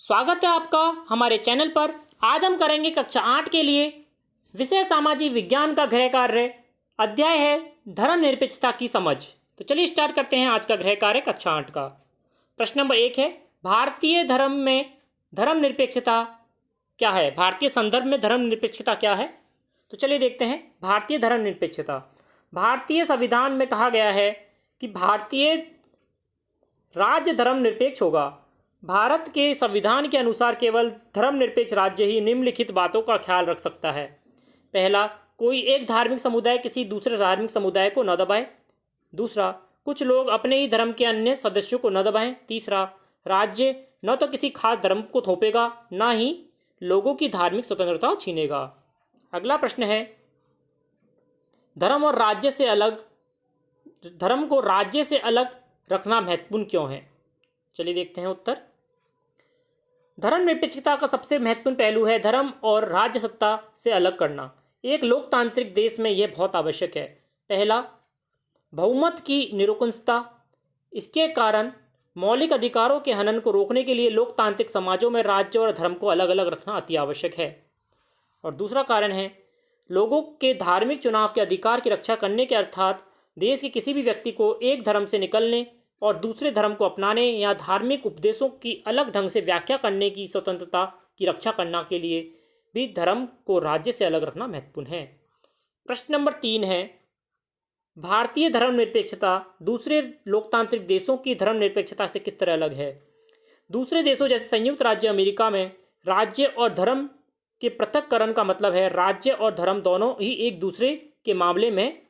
स्वागत है आपका हमारे चैनल पर। आज हम करेंगे कक्षा 8 के लिए विषय सामाजिक विज्ञान का गृह कार्य। अध्याय है धर्मनिरपेक्षता की समझ। तो चलिए स्टार्ट करते हैं आज का गृह कार्य कक्षा 8 का। प्रश्न नंबर 1 है, भारतीय धर्म में धर्मनिरपेक्षता क्या है? भारतीय संदर्भ में धर्मनिरपेक्षता क्या है? तो चलिए देखते हैं। भारतीय धर्मनिरपेक्षता, भारतीय संविधान में कहा गया है कि भारतीय राज्य धर्मनिरपेक्ष होगा। भारत के संविधान के अनुसार केवल धर्मनिरपेक्ष राज्य ही निम्नलिखित बातों का ख्याल रख सकता है। पहला, कोई एक धार्मिक समुदाय किसी दूसरे धार्मिक समुदाय को न दबाए। दूसरा, कुछ लोग अपने ही धर्म के अन्य सदस्यों को न दबाएं। तीसरा, राज्य न तो किसी खास धर्म को थोपेगा, न ही लोगों की धार्मिक स्वतंत्रता छीनेगा। अगला प्रश्न है, धर्म को राज्य से अलग रखना महत्वपूर्ण क्यों है? चलिए देखते हैं उत्तर। धर्मनिरपेक्षता का सबसे महत्वपूर्ण पहलू है धर्म और राज्य सत्ता से अलग करना। एक लोकतांत्रिक देश में यह बहुत आवश्यक है। पहला, बहुमत की निरंकुशता। इसके कारण मौलिक अधिकारों के हनन को रोकने के लिए लोकतांत्रिक समाजों में राज्य और धर्म को अलग अलग रखना अति आवश्यक है। और दूसरा कारण है लोगों के धार्मिक चुनाव के अधिकार की रक्षा करने के, अर्थात देश के किसी भी व्यक्ति को एक धर्म से निकलने और दूसरे धर्म को अपनाने या धार्मिक उपदेशों की अलग ढंग से व्याख्या करने की स्वतंत्रता की रक्षा करने के लिए भी धर्म को राज्य से अलग रखना महत्वपूर्ण है। प्रश्न नंबर 3 है, भारतीय धर्मनिरपेक्षता दूसरे लोकतांत्रिक देशों की धर्मनिरपेक्षता से किस तरह अलग है? दूसरे देशों जैसे संयुक्त राज्य अमेरिका में राज्य और धर्म के पृथक्करण का मतलब है राज्य और धर्म दोनों ही एक दूसरे के मामले में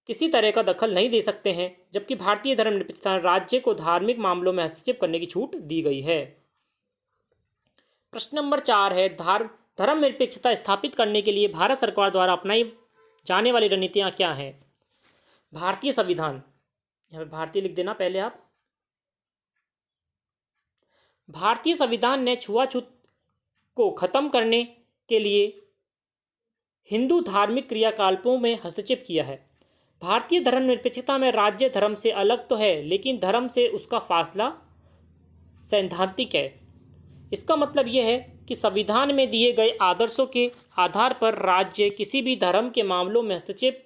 किसी तरह का दखल नहीं दे सकते हैं, जबकि भारतीय धर्मनिरपेक्षता राज्य को धार्मिक मामलों में हस्तक्षेप करने की छूट दी गई है। प्रश्न नंबर 4 है, धर्मनिरपेक्षता स्थापित करने के लिए भारत सरकार द्वारा अपनाई जाने वाली रणनीतियां क्या हैं? भारतीय संविधान, यहाँ पे भारतीय लिख देना पहले आप। भारतीय संविधान ने छुआछूत को खत्म करने के लिए हिंदू धार्मिक क्रियाकलापों में हस्तक्षेप किया है। भारतीय धर्मनिरपेक्षता में राज्य धर्म से अलग तो है, लेकिन धर्म से उसका फासला सैद्धांतिक है। इसका मतलब यह है कि संविधान में दिए गए आदर्शों के आधार पर राज्य किसी भी धर्म के मामलों में हस्तक्षेप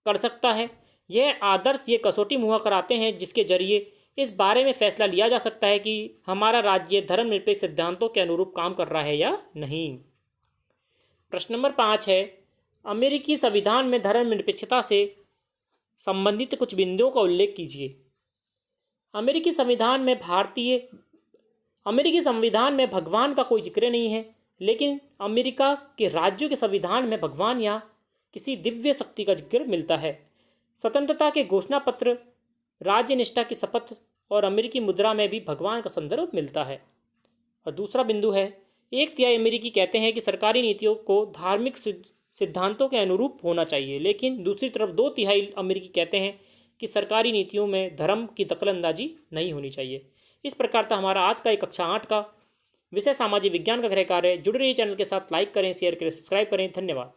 कर सकता है। यह आदर्श ये कसौटी मुहैया कराते हैं जिसके जरिए इस बारे में फैसला लिया जा सकता है कि हमारा राज्य धर्मनिरपेक्ष सिद्धांतों के अनुरूप काम कर रहा है या नहीं। प्रश्न नंबर 5 है, अमेरिकी संविधान में धर्मनिरपेक्षता से संबंधित कुछ बिंदुओं का उल्लेख कीजिए। अमेरिकी संविधान में भगवान का कोई जिक्र नहीं है, लेकिन अमेरिका के राज्यों के संविधान में भगवान या किसी दिव्य शक्ति का जिक्र मिलता है। स्वतंत्रता के घोषणा पत्र, राज्य निष्ठा की शपथ और अमेरिकी मुद्रा में भी भगवान का संदर्भ मिलता है। और दूसरा बिंदु है, 1/3 अमेरिकी कहते हैं कि सरकारी नीतियों को धार्मिक सिद्धांतों के अनुरूप होना चाहिए, लेकिन दूसरी तरफ 2/3 अमेरिकी कहते हैं कि सरकारी नीतियों में धर्म की दखलंदाजी नहीं होनी चाहिए। इस प्रकार था हमारा आज का कक्षा 8 का विषय सामाजिक विज्ञान का गृह कार्य। जुड़े रहिए चैनल के साथ, लाइक करें, शेयर करें, सब्सक्राइब करें। धन्यवाद।